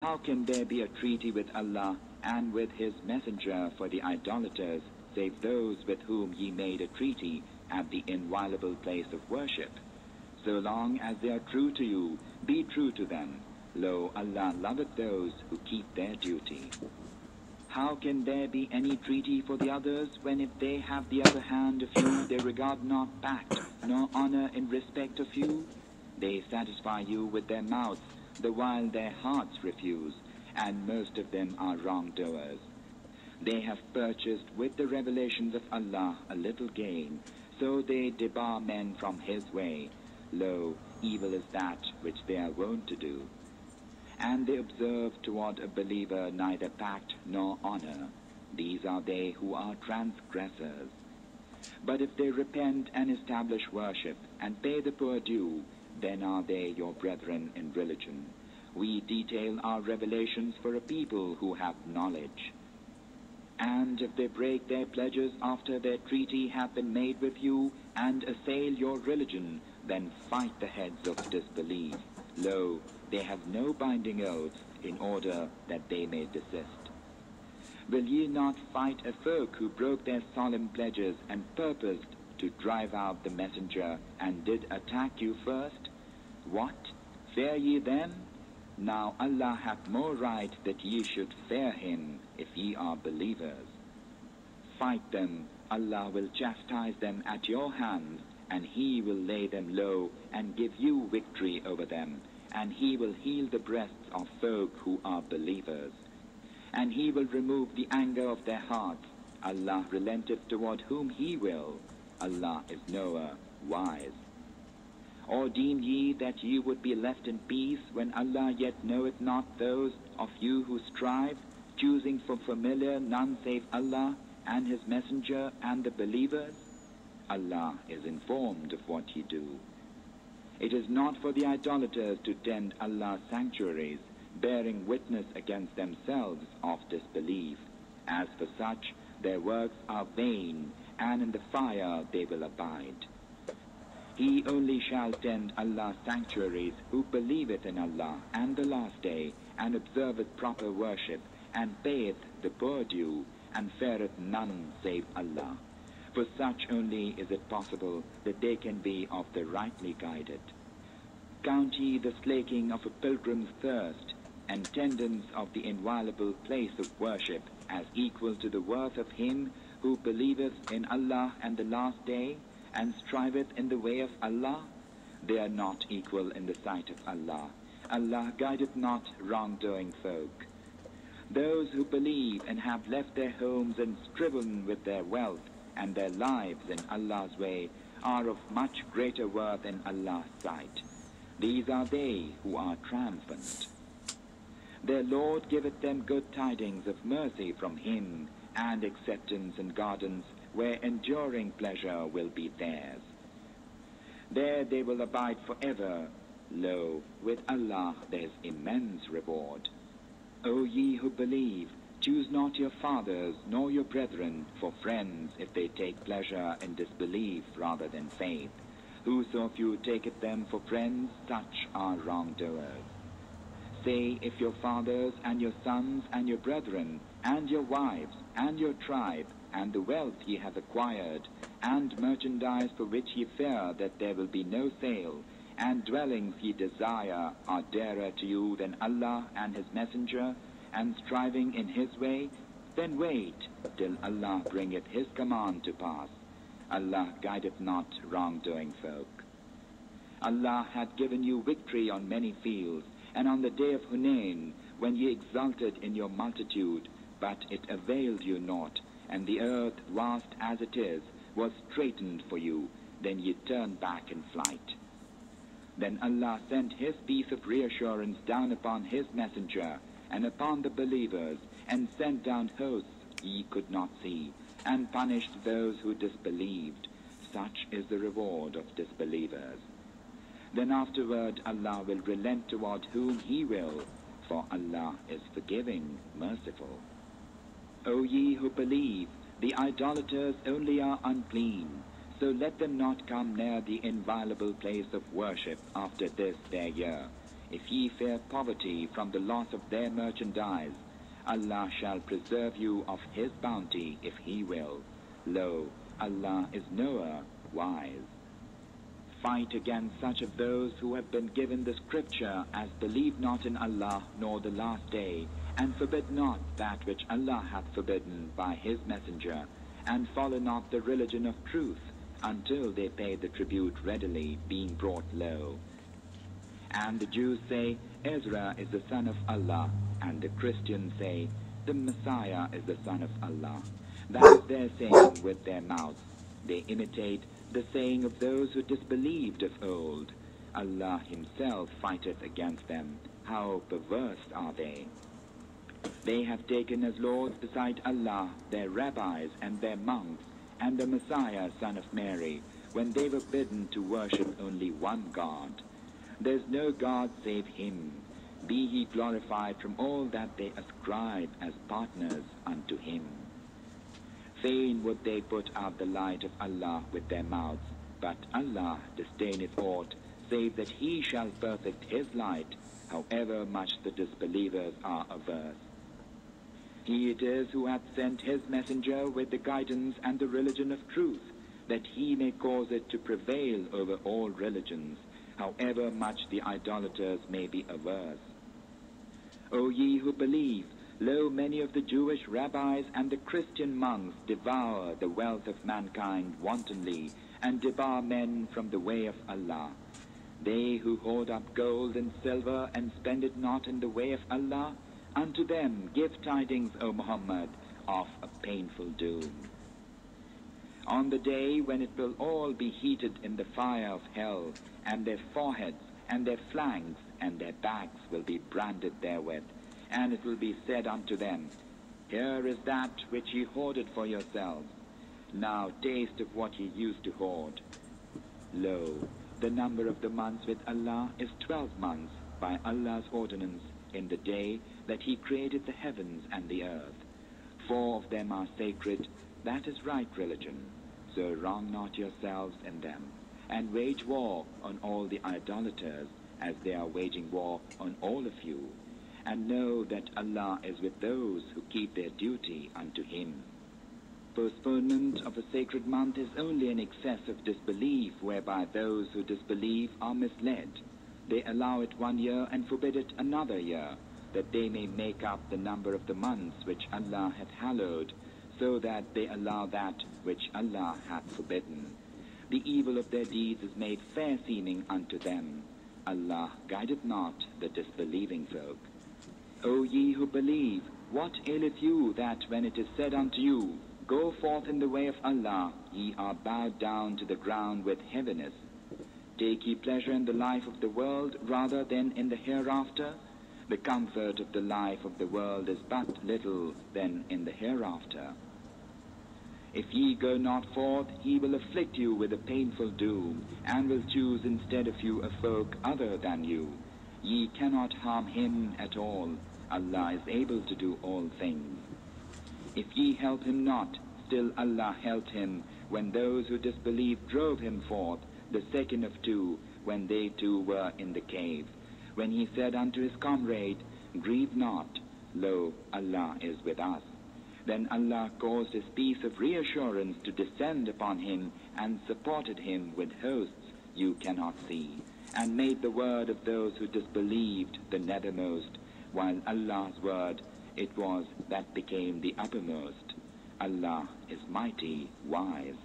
How can there be a treaty with Allah and with His Messenger for the idolaters, save those with whom ye made a treaty at the inviolable place of worship? So long as they are true to you, be true to them. Lo, Allah loveth those who keep their duty. How can there be any treaty for the others, when if they have the upper hand of you, they regard not pact, nor honor in respect of you? They satisfy you with their mouths, the while their hearts refuse, and most of them are wrongdoers. They have purchased with the revelations of Allah a little gain, so they debar men from His way. Lo, evil is that which they are wont to do. And they observe toward a believer neither pact nor honor. These are they who are transgressors. But if they repent and establish worship, and pay the poor due, then are they your brethren in religion. We detail our revelations for a people who have knowledge. And if they break their pledges after their treaty hath been made with you, and assail your religion, then fight the heads of disbelief. Lo, they have no binding oaths, in order that they may desist. Will ye not fight a folk who broke their solemn pledges, and purposed to drive out the messenger, and did attack you first? What? Fear ye them? Now Allah hath more right that ye should fear Him, if ye are believers. Fight them, Allah will chastise them at your hands, and He will lay them low, and give you victory over them, and He will heal the breasts of folk who are believers. And He will remove the anger of their hearts. Allah relenteth toward whom He will. Allah is knower, wise. Or deem ye that ye would be left in peace, when Allah yet knoweth not those of you who strive, choosing for familiar none save Allah, and His Messenger, and the believers? Allah is informed of what ye do. It is not for the idolaters to tend Allah's sanctuaries, bearing witness against themselves of disbelief. As for such, their works are vain, and in the fire they will abide. He only shall tend Allah's sanctuaries who believeth in Allah and the last day, and observeth proper worship, and payeth the poor due, and feareth none save Allah. For such only is it possible that they can be of the rightly guided. Count ye the slaking of a pilgrim's thirst, and tendance of the inviolable place of worship, as equal to the worth of him who believeth in Allah and the last day, and striveth in the way of Allah? They are not equal in the sight of Allah. Allah guideth not wrongdoing folk. Those who believe and have left their homes and striven with their wealth and their lives in Allah's way are of much greater worth in Allah's sight. These are they who are triumphant. Their Lord giveth them good tidings of mercy from Him, and acceptance in gardens where enduring pleasure will be theirs. There they will abide forever. Lo, with Allah there is immense reward. O ye who believe, choose not your fathers nor your brethren for friends, if they take pleasure in disbelief rather than faith. Whoso of you taketh them for friends, such are wrongdoers. Say, if your fathers and your sons and your brethren, and your wives, and your tribe, and the wealth ye have acquired, and merchandise for which ye fear that there will be no sale, and dwellings ye desire are dearer to you than Allah and His Messenger, and striving in His way, then wait till Allah bringeth His command to pass. Allah guideth not wrongdoing folk. Allah hath given you victory on many fields, and on the day of Hunain, when ye exulted in your multitude, but it availed you naught, and the earth, vast as it is, was straitened for you, then ye turned back in flight. Then Allah sent His peace of reassurance down upon His Messenger, and upon the believers, and sent down hosts ye could not see, and punished those who disbelieved. Such is the reward of disbelievers. Then afterward Allah will relent toward whom He will, for Allah is forgiving, merciful. O ye who believe, the idolaters only are unclean, so let them not come near the inviolable place of worship after this their year. if ye fear poverty from the loss of their merchandise, Allah shall preserve you of his bounty if he will. Lo, Allah is knower, wise. Fight against such of those who have been given the scripture as believe not in Allah nor the last day, and forbid not that which Allah hath forbidden by his messenger, and follow not the religion of truth, until they pay the tribute readily, being brought low. And the Jews say, Ezra is the son of Allah, and the Christians say, the Messiah is the son of Allah. That is their saying with their mouths. They imitate the saying of those who disbelieved of old. Allah himself fighteth against them. How perverse are they! They have taken as lords beside Allah their rabbis and their monks, and the Messiah, son of Mary, when they were bidden to worship only one God. There is no God save him. Be he glorified from all that they ascribe as partners unto him. Fain would they put out the light of Allah with their mouths, but Allah disdaineth aught, save that he shall perfect his light, however much the disbelievers are averse. He it is who hath sent his messenger with the guidance and the religion of truth, that he may cause it to prevail over all religions, however much the idolaters may be averse. O ye who believe, lo, many of the Jewish rabbis and the Christian monks devour the wealth of mankind wantonly, and debar men from the way of Allah. They who hoard up gold and silver and spend it not in the way of Allah, unto them give tidings, O Muhammad, of a painful doom. On the day when it will all be heated in the fire of hell, and their foreheads and their flanks and their backs will be branded therewith, and it will be said unto them, Here is that which ye hoarded for yourselves. Now taste of what ye used to hoard. Lo, the number of the months with Allah is 12 months by Allah's ordinance in the day that he created the heavens and the earth. 4 of them are sacred, that is right religion. So wrong not yourselves in them, and wage war on all the idolaters, as they are waging war on all of you. And know that Allah is with those who keep their duty unto him. Postponement of a sacred month is only an excess of disbelief, whereby those who disbelieve are misled. They allow it 1 year and forbid it another year, that they may make up the number of the months which Allah hath hallowed, so that they allow that which Allah hath forbidden. The evil of their deeds is made fair seeming unto them. Allah guideth not the disbelieving folk. O ye who believe, what aileth you that when it is said unto you, Go forth in the way of Allah, ye are bowed down to the ground with heaviness? Take ye pleasure in the life of the world rather than in the hereafter? The comfort of the life of the world is but little than in the hereafter. If ye go not forth, he will afflict you with a painful doom, and will choose instead of you a folk other than you. Ye cannot harm him at all. Allah is able to do all things. If ye help him not, still Allah helped him, when those who disbelieved drove him forth, the second of 2, when they 2 were in the cave. When he said unto his comrade, Grieve not, lo, Allah is with us. Then Allah caused his piece of reassurance to descend upon him, and supported him with hosts you cannot see, and made the word of those who disbelieved the nethermost, while Allah's word it was that became the uppermost. Allah is mighty, wise.